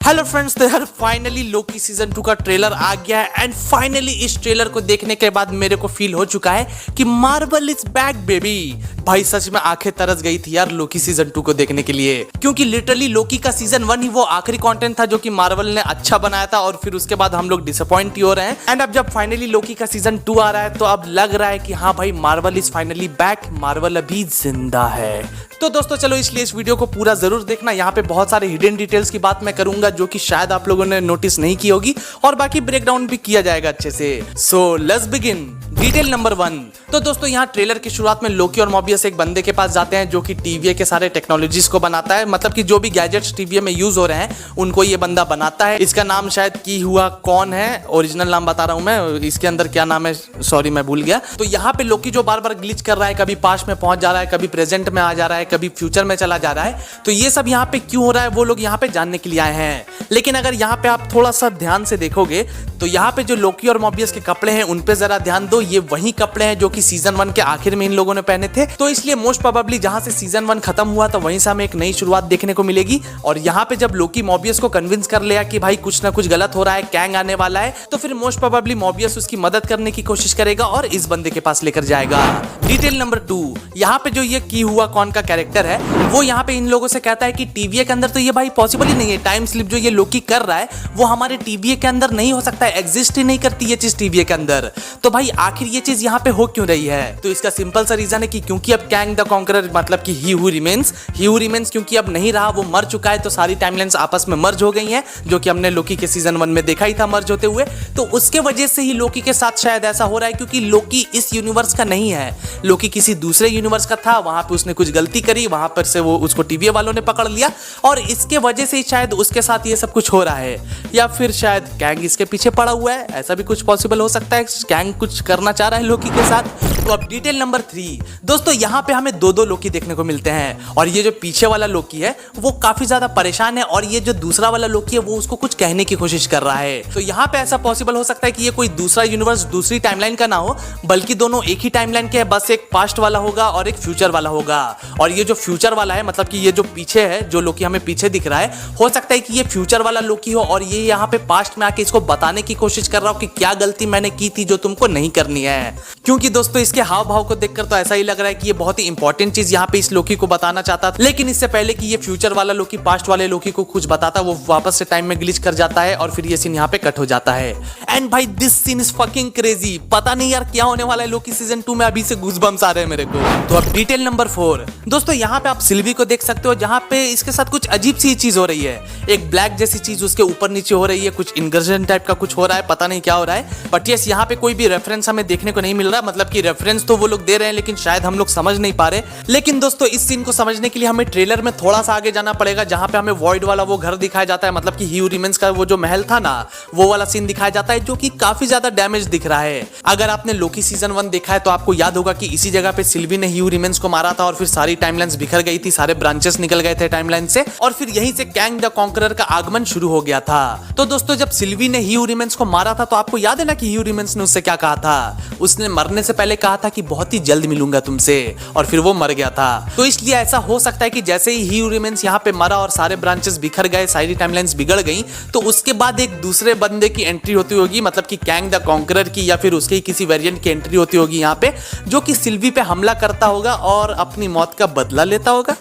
Hello friends, तो यार finally Loki season 2 का ट्रेलर आ गया है एंड फाइनली इस ट्रेलर को देखने के बाद मेरे को फील हो चुका है कि मार्वल इज बैक बेबी। भाई सच में आंखें तरस गई थी यार लोकी सीजन 2 को देखने के लिए, क्योंकि लिटरली लोकी का सीजन 1 ही वो आखिरी कंटेंट था जो कि मार्वल ने अच्छा बनाया था और फिर उसके बाद हम लोग डिसअपॉइंट ही हो रहे हैं। एंड अब जब फाइनली लोकी का सीजन 2 आ रहा है तो अब लग रहा है कि हाँ भाई Marvel is finally back, Marvel अभी जिंदा है। तो दोस्तों चलो इसलिए इस वीडियो को पूरा जरूर देखना। यहाँ पे बहुत सारे हिडन डिटेल्स की बात मैं करूंगा जो कि शायद आप लोगों ने नोटिस नहीं की होगी और बाकी ब्रेकडाउन भी किया जाएगा अच्छे से। So let's begin. Detail number 1। तो दोस्तों यहाँ ट्रेलर की शुरुआत में लोकी और मोबियस एक बंदे के पास जाते हैं जो कि टीवीए के सारे टेक्नोलॉजीज को बनाता है, मतलब कि जो भी गैजेट्स टीवीए में यूज हो रहे हैं उनको ये बंदा बनाता है। इसका नाम शायद की हुआ कौन है, ओरिजिनल नाम बता रहा हूँ मैं, इसके अंदर क्या नाम है सॉरी मैं भूल गया। तो यहाँ पे लोकी जो बार बार ग्लिच कर रहा है, कभी पास्ट में पहुंच जा रहा है, कभी प्रेजेंट में आ जा रहा है, कभी फ्यूचर में चला जा रहा है, तो ये सब यहाँ पे क्यों हो रहा है वो लोग यहाँ पे जानने के लिए आए हैं। लेकिन अगर यहाँ पे आप थोड़ा सा ध्यान से देखोगे तो यहाँ पे जो लोकी और मोबियस के कपड़े हैं उन पे जरा ध्यान दो। ये वही कपड़े हैं जो कि सीजन 1 के आखिर में इन लोगों ने पहने थे, तो इसलिए मोस्ट प्रोबेबली जहां से सीजन 1 खत्म हुआ तो वहीं से हमें एक नई शुरुआत देखने को मिलेगी। और यहाँ पे जब लोकी मोबियस को कन्विंस कर लिया कि भाई कुछ ना कुछ गलत हो रहा है, कैंग आने वाला है, तो फिर मोस्ट प्रोबेबली मोबियस उसकी मदद करने की कोशिश करेगा और इस बंदे के पास लेकर जाएगा। Detail number 2। यहाँ पे जो ये की हुआ कौन का कैरेक्टर है वो यहाँ पे इन लोगों से कहता है कि टीवीए के अंदर तो ये भाई पॉसिबल ही नहीं है, टाइम स्लिप जो ये लोकी कर रहा है वो हमारे टीवीए के अंदर नहीं हो सकता है, एग्जिस्ट ही नहीं करती ये चीज टीवीए के अंदर। तो भाई आखिर ये चीज यहाँ पे हो क्यों रही है? तो इसका सिंपल सा रीजन है कि क्योंकि अब कैंग द कॉन्करर मतलब कि ही हू रिमेन्स क्योंकि अब नहीं रहा, वो मर चुका है, तो सारी टाइमलाइंस आपस में मर्ज हो गई हैं, जो कि हमने लोकी के सीजन 1 में देखा ही था मर्ज होते हुए। तो उसके वजह से ही लोकी के साथ शायद ऐसा हो रहा है, क्योंकि लोकी इस यूनिवर्स का नहीं है, लोकी किसी दूसरे यूनिवर्स का था, वहां पे उसने कुछ गलती करी, वहां पर से वो उसको टीवीए वालों ने पकड़ लिया और इसके वजह से ही शायद उसके साथ ये सब कुछ हो रहा है। या फिर शायद कैंग इसके पीछे पड़ा हुआ है, ऐसा भी कुछ पॉसिबल हो सकता है, कैंग कुछ करना चाह रहा है लोकी के साथ। तो अब डिटेल नंबर 3। दोस्तों यहाँ पे हमें दो लोकी देखने को मिलते हैं और ये जो पीछे वाला लोकी है वो काफी ज्यादा परेशान है और ये जो दूसरा वाला लोकी है वो उसको कुछ कहने की कोशिश कर रहा है। तो यहाँ पे ऐसा पॉसिबल हो सकता है कि ये कोई दूसरा यूनिवर्स दूसरी टाइमलाइन का ना हो, बल्कि दोनों एक ही टाइमलाइन के है, बस एक पास्ट वाला होगा और एक फ्यूचर वाला होगा। और ये जो फ्यूचर वाला है मतलब कि ये जो पीछे है, जो लोकी हमें पीछे दिख रहा है, हो सकता है कि ये फ्यूचर वाला लोकी हो और ये यहाँ पे पास्ट में आके इसको बताने की कोशिश कर रहा हो कि क्या गलती मैंने की थी जो तुमको नहीं करनी है। क्योंकि दोस्तों इसके हाव भाव को देखकर तो ऐसा ही लग रहा है कि ये बहुत ही इंपॉर्टेंट चीज यहाँ पे इस लोकी को बताना चाहता था, लेकिन इससे पहले कि ये फ्यूचर वाला लोकी पास्ट वाले लोकी को कुछ बताता, वो वापस से टाइम में ग्लिच कर जाता है और फिर ये सीन यहाँ पे कट हो जाता है। एंड भाई this scene is fucking crazy. पता नहीं यार क्या होने वाला है लोकी सीजन 2 में, अभी से गूज़बम्स आ रहे हैं मेरे को। तो अब डिटेल नंबर 4। दोस्तों यहाँ पे आप सिल्वी को देख सकते हो, जहाँ पे इसके साथ कुछ अजीब सी चीज हो रही है, एक ब्लैक जैसी चीज उसके ऊपर नीचे हो रही है, कुछ इन्वर्जन टाइप का कुछ हो रहा है, पता नहीं क्या हो रहा है। बट यस यहाँ पे कोई भी रेफरेंस हमें देखने को नहीं मिल रहा, मतलब कि रेफरेंस तो वो लोग दे रहे हैं लेकिन शायद हम लोग समझ नहीं पा रहे। लेकिन दोस्तों इस सीन को समझने के लिए हमें ट्रेलर में थोड़ा सा आगे जाना पड़ेगा, जहां पे हमें वॉइड वाला वो घर दिखाया जाता है, मतलब कि ही हू रिमेन्स का वो जो महल था ना, वो वाला सीन दिखाया जाता है जो कि काफी ज्यादा डैमेज दिख रहा है। अगर आपने लोकी सीजन 1 देखा है तो आपको याद होगा कि इसी जगह पे सिल्वी ने ही हू रिमेन्स को मारा था और फिर सारी टाइमलाइंस बिखर गई थी, सारे ब्रांचेस निकल गए थे टाइमलाइन से और फिर यहीं से कैंग द कॉन्करर का आगमन शुरू हो गया था। तो दोस्तों जब सिल्वी ने ही हू रिमेन्स को मारा था तो आपको याद है ना कि ही हू रिमेन्स ने उससे क्या कहा था? उसने मरने से पहले कहा था कि बहुत ही जल्द मिलूंगा तुमसे, और फिर वो मर गया था। तो इसलिए ऐसा हो सकता है कि जैसे ही ही रिमेन्स यहाँ पे मरा और सारे ब्रांचेस बिखर गए, सारी टाइमलाइंस बिगड़ गई, तो उसके बाद एक दूसरे बंदे की एंट्री होती होगी, मतलब कि कैंग द कॉन्करर की या फिर उसके ही किसी वेरिएंट की एंट्री होती होगी यहाँ पे, जो कि सिल्वी पे हमला करता होगा और अपनी मौत का बदला लेता होगा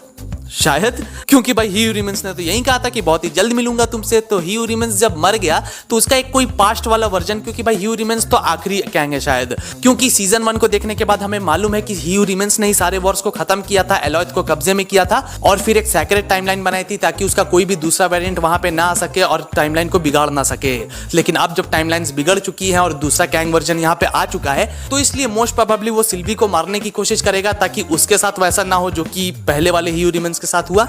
शायद, क्योंकि भाई ही रिमेन्स ने तो यही कहा था कि बहुत ही जल्द मिलूंगा तुमसे। तो ही रिमेन्स जब मर गया तो उसका एक कोई पास्ट वाला वर्जन, क्योंकि भाई ही रिमेन्स तो आखिरी कैंग है शायद, क्योंकि सीजन 1 को देखने के बाद हमें मालूम है कि ही रिमेन्स ने ही सारे वॉर्स को खत्म किया था, एलॉयथ को कब्जे में किया था और फिर एक सेक्रेट टाइमलाइन बनाई थी ताकि उसका कोई भी दूसरा वेरिएंट वहां पे ना आ सके और टाइमलाइन को बिगाड़ ना सके। लेकिन अब जब टाइमलाइंस बिगड़ चुकी है और दूसरा कैंग वर्जन यहाँ पे आ चुका है, तो इसलिए मोस्ट प्रोबेबली वो सिल्वी को मारने की कोशिश करेगा ताकि उसके साथ वैसा ना हो जो कि पहले वाले ही रिमेन्स के साथ हुआ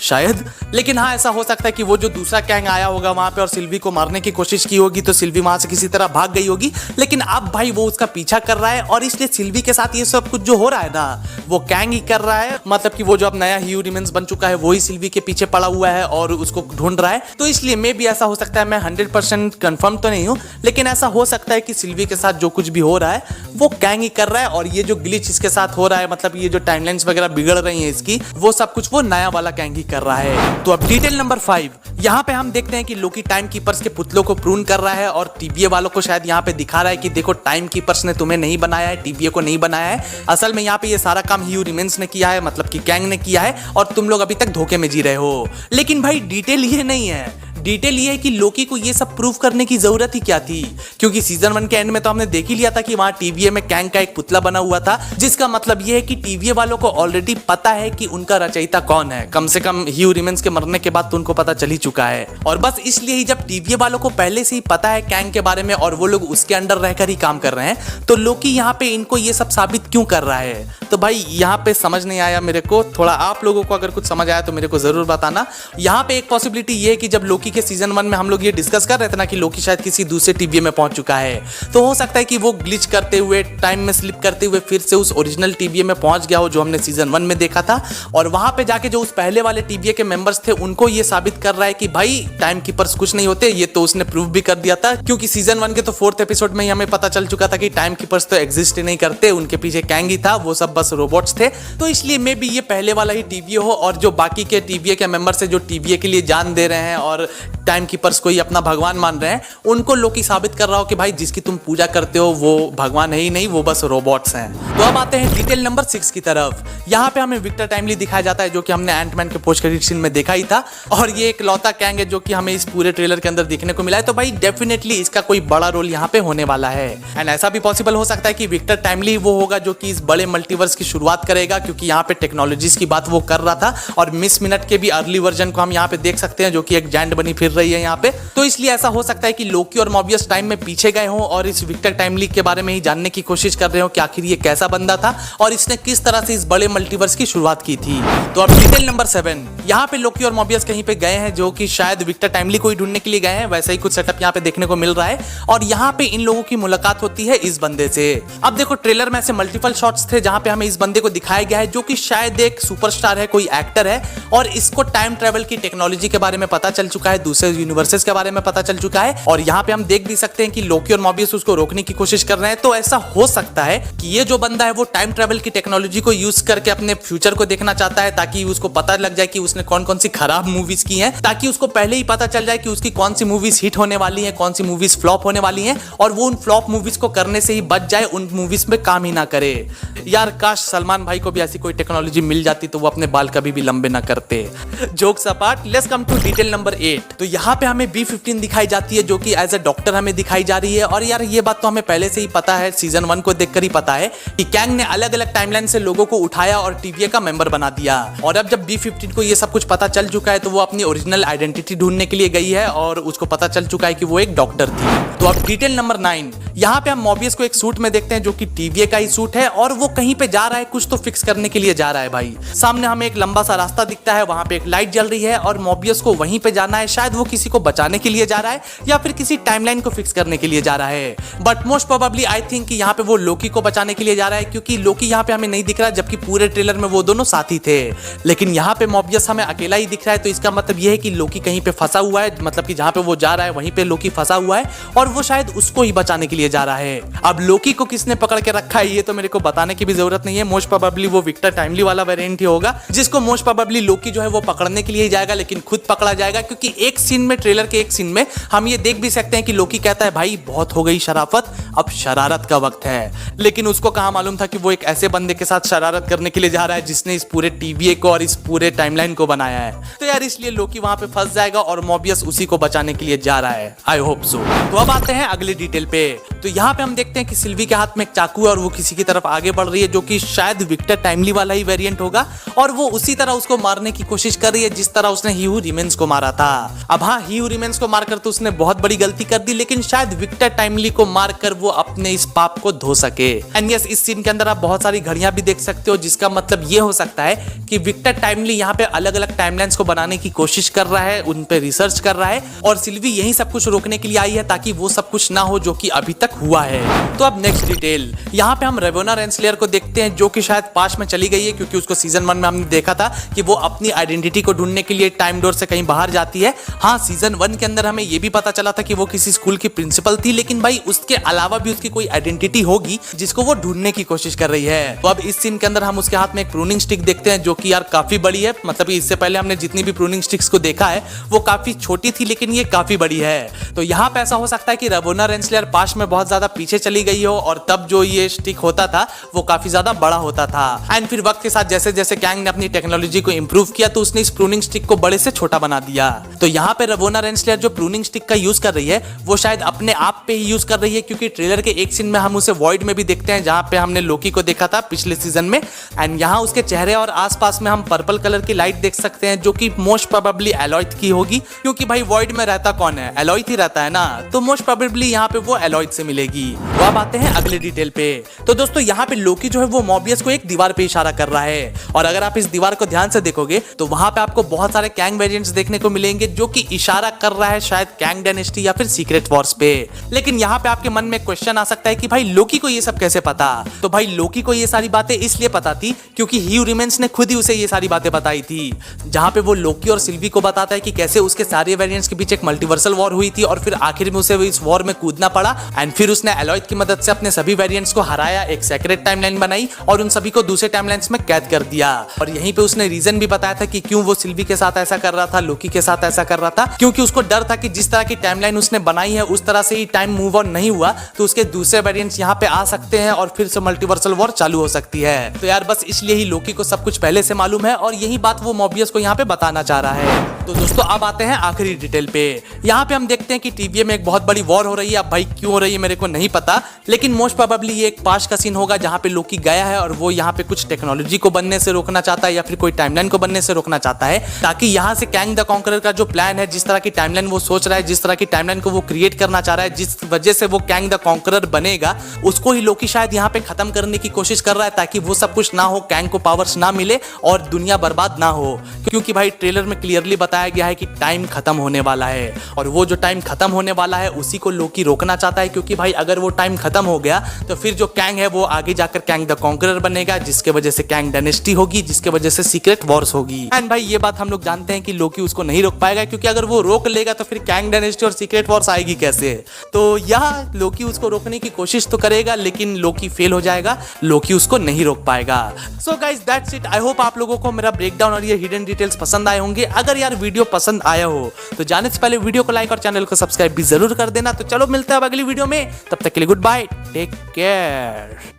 शायद। लेकिन हाँ ऐसा हो सकता है कि वो जो दूसरा कैंग आया होगा वहां पे और सिल्वी को मारने की कोशिश की होगी, तो सिल्वी वहां से किसी तरह भाग गई होगी, लेकिन अब भाई वो उसका पीछा कर रहा है और इसलिए सिल्वी के साथ ये सब कुछ जो हो रहा है ना वो कैंग ही कर रहा है, मतलब कि वो जो अब नया ही रिमेन्स बन चुका है वही सिल्वी के पीछे पड़ा हुआ है और उसको ढूंढ रहा है। तो इसलिए मे भी ऐसा हो सकता है, मैं 100% कंफर्म तो नहीं हूँ, लेकिन ऐसा हो सकता है कि सिल्वी के साथ जो कुछ भी हो रहा है वो कैंग ही कर रहा है और ये जो ग्लिच इसके साथ हो रहा है, मतलब ये जो टाइमलाइंस वगैरह बिगड़ रही है इसकी, वो सब कुछ वो नया वाला कैंग ही कर रहा है। तो अब डिटेल नंबर 5, यहाँ पे हम देखते हैं कि लोकी टाइम कीपर्स के पुतलों को प्रून कर रहा है और टीबीए वालों को शायद यहाँ पे दिखा रहा है कि देखो टाइम कीपर्स ने तुम्हें नहीं बनाया है, टीबीए को नहीं बनाया है। असल में यहाँ पे ये सारा काम ह्यू रिमेंस ने किया है, मतलब कि गैंग ने किया है और तुम लोग अभी तक धोखे में जी रहे हो। लेकिन भाई डिटेल ये नहीं है, डिटेल ये है कि लोकी को ये सब प्रूव करने की जरूरत ही क्या थी, क्योंकि सीजन 1 के एंड में तो हमने देख ही लिया था कि वहां टीवीए में कैंग का एक पुतला बना हुआ था, जिसका मतलब ये है कि टीवीए वालों को ऑलरेडी पता है कि उनका रचयिता कौन है। कम से कम ह्यू रिमेंस के मरने के बाद तो उनको पता चल ही चुका है। और बस इसलिए ही जब टीवीए वालों को पहले से ही पता है कैंग के बारे में और वो लोग उसके अंडर रहकर ही काम कर रहे हैं, तो लोकी यहाँ पे इनको ये सब साबित क्यों कर रहा है। तो भाई यहाँ पे समझ नहीं आया मेरे को, थोड़ा आप लोगों को अगर कुछ समझ आया तो मेरे को जरूर बताना। यहाँ पे एक पॉसिबिलिटी ये है कि जब लोकी के सीजन 1 में हम लोग ये डिस्कस कर रहे थे ना कि लोकी शायद किसी दूसरे टीवीए में पहुंच चुका है, तो हो सकता है कि वो ग्लिच करते हुए, टाइम में स्लिप करते हुए फिर से उस ओरिजिनल टीवीए में पहुंच गया हो जो हमने सीजन 1 में देखा था, और वहां पे जाके जो उस पहले वाले टीवीए के मेंबर्स थे उनको ये साबित कर रहा है कि भाई टाइम कीपर्स कुछ नहीं होते। ये तो उसने प्रूव भी कर दिया था, क्योंकि सीजन 1 के तो 4th एपिसोड में ही हमें पता चल चुका था कि टाइम कीपर्स तो एग्जिस्ट ही नहीं करते, उनके पीछे कैंग ही था, वो सब बस रोबोट्स थे। तो इसलिए मे बी ये पहले वाला ही टीवीए हो और जो बाकी के टीवीए के मेंबर्स है जो टीवीए के लिए जान दे रहे हैं और टाइम कीपर्स को ही अपना भगवान मान रहे हैं, उनको लोकी साबित कर रहा हो कि भाई जिसकी तुम पूजा करते हो वो भगवान है ही नहीं, वो बस रोबोट्स हैं। तो अब आते हैं डिटेल नंबर 6 की तरफ। यहाँ पे हमें विक्टर टाइमली दिखाया जाता है जो कि हमने एंटमैन के पोस्ट क्रेडिट सीन में देखा ही था, और ये एक लौता कैंग है जो कि हमें इस पूरे ट्रेलर के अंदर देखने को मिला है। तो भाई डेफिनेटली इसका कोई बड़ा रोल यहाँ पे होने वाला है, एंड ऐसा भी पॉसिबल हो सकता है कि विक्टर टाइमली वो होगा जो कि इस बड़े मल्टीवर्स की शुरुआत करेगा, क्योंकि यहाँ पे टेक्नोलॉजीज की बात वो कर रहा था। और मिस मिनट के भी अर्ली वर्जन को हम यहाँ पे देख सकते हैं जो कि एक जायंट बनी फिर रही है यहाँ पे। तो इसलिए ऐसा हो सकता है कि लोकी और मॉबियस टाइम में पीछे गए हों और इस विक्टर टाइमली के बारे में ही जानने की कोशिश कर रहे हो कि आखिर ये कैसा बंदा था और इसने किस तरह से इस बड़े मल्टीवर्स की शुरुआत की थी। तो अब डिटेल नंबर 7, यहाँ पे लोकी और मॉबियस कहीं पे गए हैं जो कि शायद विक्टर टाइमली को ही ढूंढने के लिए गए हैं, वैसा ही कुछ सेटअप यहाँ पे देखने को मिल रहा है। और यहाँ पे इन लोगों की मुलाकात होती है इस बंदे से। अब देखो ट्रेलर में ऐसे मल्टीपल शॉट्स थे जहां पे हमें इस बंदे को दिखाया गया है जो कि शायद एक सुपरस्टार है, कोई एक्टर है, और इसको टाइम ट्रेवल की टेक्नोलॉजी के बारे में पता चल चुका है, दूसरे यूनिवर्सेस के बारे में पता चल चुका है। और यहाँ पे हम देख भी सकते हैं कि लोकी और मॉबियस उसको रोकने की कोशिश कर रहे हैं। तो ऐसा हो सकता है कि ये जो बंदा है वो टाइम ट्रेवल की टेक्नोलॉजी को यूज करके अपने फ्यूचर को देखना चाहता है, ताकि उसको पता लग जाए कि उसने कौन कौन सी खराब मूवीज की हैं, ताकि उसको पहले ही पता चल जाए कि उसकी कौन सी मूवीज हिट होने वाली हैं, कौन सी मूवीज फ्लॉप होने वाली हैं, और वो उन फ्लॉप मूवीज को करने से ही बच जाए, उन मूवीज में काम ही ना करे। यार काश सलमान भाई को भी ऐसी कोई टेक्नोलॉजी मिल जाती तो वो अपने बाल कभी भी लंबे ना करते। Jokes apart, let's come to detail number 8। तो यहाँ पे हमें B15 दिखाई जाती है जो कि एज अ डॉक्टर हमें दिखाई जा रही है। और यार ये बात तो हमें पहले से ही पता है, सीजन 1 को देखकर ही पता है कि कैंग ने अलग अलग टाइमलाइन से लोगों को उठाया और टीवीए का मेंबर बना दिया। और अब जब B15 को ये सब कुछ पता चल चुका है तो वो अपनी ओरिजिनल आइडेंटिटी ढूंढने के लिए गई है और उसको पता चल चुका है कि वो एक डॉक्टर थी। तो अब डिटेल नंबर 9, यहाँ पे हम मॉबियस को एक सूट में देखते हैं जो कि टीवीए का ही सूट है और वो कहीं पे जा रहा है, कुछ तो फिक्स करने के लिए जा रहा है। भाई सामने हमें एक लंबा सा रास्ता दिखता है, वहां पे एक लाइट जल रही है और मॉबियस को वहीं पे जाना है। शायद वो किसी को बचाने के लिए जा रहा है या फिर किसी टाइमलाइन को फिक्स करने के लिए जा रहा है, but most probably I think कि यहाँ पे वो लोकी को बचाने के लिए जा रहा है, क्योंकि लोकी यहाँ पे हमें नहीं दिख रहा, जबकि पूरे ट्रेलर में वो दोनों साथी थे। लेकिन यहाँ पे मॉबियस हमें अकेला ही दिख रहा है, तो इसका मतलब ये है कि लोकी कहीं पे फंसा हुआ है, मतलब कि जहाँ पे वो जा रहा है वहीं पे लोकी फंसा हुआ है और वो शायद उसको ही बचाने के लिए जा रहा है। अब लोकी को किसने पकड़ के रखा है ये तो मेरे को बताने की भी जरूरत नहीं है, मोस्ट प्रोबेबली वो विक्टर टाइमली वाला वेरिएंट ही होगा, जिसको मोस्ट प्रोबेबली लोकी जो है वो पकड़ने के लिए ही जाएगा, लेकिन खुद पकड़ा जाएगा। क्योंकि एक सीन में, ट्रेलर के एक सीन में हम ये देख भी सकते हैं कि लोकी कहता है भाई बहुत हो गई शराफत, अब शरारत का वक्त है। लेकिन उसको कहाँ मालूम था कि वो एक ऐसे बंदे के साथ शरारत करने के लिए जा रहा है जिसने इस पूरे टीवीए को और इस पूरे टाइमलाइन को बनाया है। तो यार इसलिए लोकी वहां पे फंस जाएगा और मॉबियस उसी को बचाने के लिए जा रहा है, आई होप सो। तो अब आते हैं अगली डिटेल पे। तो यहाँ पे हम देखते हैं कि सिल्वी के हाथ में एक चाकू है और वो किसी की तरफ आगे बढ़ रही है जो कि शायद विक्टर टाइमली वाला ही वेरिएंट होगा, और वो उसी तरह उसको मारने की कोशिश कर रही है जिस तरह उसने ह्यू रिमेंस को मारा था। अब हाँ, ह्यू रिमेंस को मारकर तो उसने बहुत बड़ी गलती कर दी, लेकिन शायद विक्टर टाइमली को मारकर वो अपने इस पाप को धो सके। एंड यस, इस सीन के अंदर आप बहुत सारी घड़ियां भी देख सकते हो, जिसका मतलब ये हो सकता है कि विक्टर टाइमली यहाँ पे अलग अलग टाइमलाइंस को बनाने की कोशिश कर रहा है, उन पे रिसर्च कर रहा है, और सिल्वी यही सब कुछ रोकने के लिए आई है ताकि वो सब कुछ ना हो जो कि अभी तक तक हुआ है। तो अब नेक्स्ट डिटेल, यहाँ पे हम रेवोना रेंसलेयर को देखते हैं जो कि शायद पास्ट में चली गई है, क्योंकि उसको सीजन 1 में हमने देखा था कि वो अपनी आइडेंटिटी को ढूंढने के लिए टाइम डोर से कहीं बाहर जाती है। हाँ, सीजन 1 के अंदर हमें ये भी पता चला था कि वो किसी स्कूल की प्रिंसिपल थी, लेकिन भाई उसके अलावा भी उसकी कोई आइडेंटिटी होगी जिसको वो ढूंढने की कोशिश कर रही है। तो अब इस सीन के अंदर हम उसके हाथ में एक प्रूनिंग स्टिक देखते हैं जो कि यार काफी बड़ी है। मतलब इससे पहले हमने जितनी भी प्रूनिंग स्टिक्स को देखा है वो काफी छोटी थी, लेकिन ये काफी बड़ी है। तो यहाँ पे ऐसा हो सकता है कि रेवोना रेंसलेयर पास्ट में बहुत ज्यादा पीछे चली गई हो और तब जो ये स्टिक होता था वो काफी ज्यादा बड़ा होता था। एंड फिर वक्त के साथ जैसे जैसे कैंग ने अपनी टेक्नोलॉजी को इंप्रूव किया तो उसने इस प्रूनिंग स्टिक को बड़े से छोटा बना दिया। तो यहाँ पे रेवोना रेंसलेयर जो प्रूनिंग स्टिक का यूज कर रही है वो शायद अपने आप पे ही यूज कर रही है, क्योंकि ट्रेलर के एक सीन में हम उसे वॉइड में भी देखते हैं जहां पे हमने लोकी को देखा था पिछले सीजन में। एंड यहाँ उसके चेहरे और आसपास में हम पर्पल कलर की लाइट देख सकते हैं जो कि मोस्ट प्रोबेबली एलॉयथ की होगी, क्योंकि भाई वॉइड में रहता कौन है, एलॉयथ ही रहता है ना, तो मोस्ट प्रोबेबली यहाँ पे वो एलॉयथ से मिलेगी। तो अब आते हैं अगले डिटेल पे। तो दोस्तों यहाँ पे लोकी जो है वो मॉबियस को एक दीवार पे इशारा कर रहा है, और अगर आप इस दीवार को ध्यान से देखोगे तो वहां पे आपको बहुत सारे कैंग वेरिएंट्स देखने को मिलेंगे जो कि इशारा कर रहा है शायद कैंग डायनेस्टी या फिर सीक्रेट वॉर्स पे। लेकिन यहाँ पे आपके मन में क्वेश्चन आ सकता है कि भाई लोकी को ये सब कैसे पता? तो भाई लोकी को ये सारी बातें इसलिए पता थी क्योंकि ह्यू रिमेंस ने खुद ही उसे ये सारी बातें बताई थी, जहां पे वो लोकी और सिल्वी को बताता है कि कैसे उसके सारे वेरिएंट्स के बीच एक मल्टीवर्सल वॉर हुई थी और फिर आखिर में उसे इस वॉर में कूदना पड़ा। एंड फिर उसने एलॉयथ की मदद से अपने सभी वेरिएंट्स को हराया, एक सेक्रेट टाइमलाइन बनाई और उन सभी को दूसरे टाइमलाइंस में कैद कर दिया। और यहीं पे उसने रीजन भी बताया था कि क्यों वो सिल्वी के साथ ऐसा कर रहा था, लोकी के साथ ऐसा कर रहा था, क्योंकि उसको डर था कि जिस तरह की टाइमलाइन उसने बनाई है उस तरह से ही टाइम मूव ऑन नहीं हुआ तो उसके दूसरे वेरिएंट्स यहाँ पे आ सकते हैं और फिर से मल्टीवर्सल वॉर चालू हो सकती है। तो यार बस इसलिए ही लोकी को सब कुछ पहले से मालूम है और यही बात वो मॉबियस को यहाँ पे बताना चाह रहा है। तो दोस्तों अब आते हैं आखिरी डिटेल पे। यहाँ पे हम देखते हैं कि टीवीए में एक बहुत बड़ी वॉर हो रही है। अब भाई क्यों हो रही है मेरे को नहीं पता, लेकिन मोस्ट प्रोबेबली ये एक पास्ट का सीन होगा जहाँ पे लोकी गया है और वो यहाँ पे कुछ टेक्नोलॉजी को बनने से रोकना चाहता है या फिर कोई टाइमलाइन को बनने से रोकना चाहता है, ताकि यहाँ से कैंग द कॉन्करर का जो प्लान है, जिस तरह की टाइमलाइन वो सोच रहा है, जिस तरह की टाइमलाइन को वो क्रिएट करना चाह रहा है, जिस वजह से वो कैंग द कॉन्करर बनेगा, उसको ही लोकी शायद यहाँ पे खत्म करने की कोशिश कर रहा है ताकि वो सब कुछ ना हो, कैंग को पावर्स ना मिले और दुनिया बर्बाद ना हो। क्योंकि भाई ट्रेलर में क्लियरली बताया गया है कि टाइम खत्म होने वाला है और वो जो टाइम खत्म होने वाला है उसी को लोकी रोकना चाहता है, क्योंकि भाई अगर वो टाइम खत्म हो गया तो फिर जो कैंग है वो आगे जाकर कैंग द कॉन्करर बनेगा, जिसके वजह से कैंग डायनेस्टी होगी, जिसके वजह से सीक्रेट वॉर्स होगी। एंड भाई ये बात हम लोग जानते हैं कि लोकी उसको नहीं रोक पाएगा, क्योंकि अगर वो रोक लेगा तो फिर कैंग डायनेस्टी और सीक्रेट वॉर्स आएगी कैसे? तो यह लोकी उसको रोकने की कोशिश तो करेगा लेकिन लोकी फेल हो जाएगा, लोकी उसको नहीं रोक पाएगा। So guys that's it. I hope आप लोगों को मेरा ब्रेकडाउन और ये हिडन डिटेल्स पसंद आए होंगे। अगर यार वीडियो पसंद आया हो तो जाने से पहले वीडियो को लाइक और चैनल को सब्सक्राइब भी जरूर कर देना। तो चलो मिलते हैं अब अगली वीडियो में, तब तक के लिए गुड बाय, टेक केयर।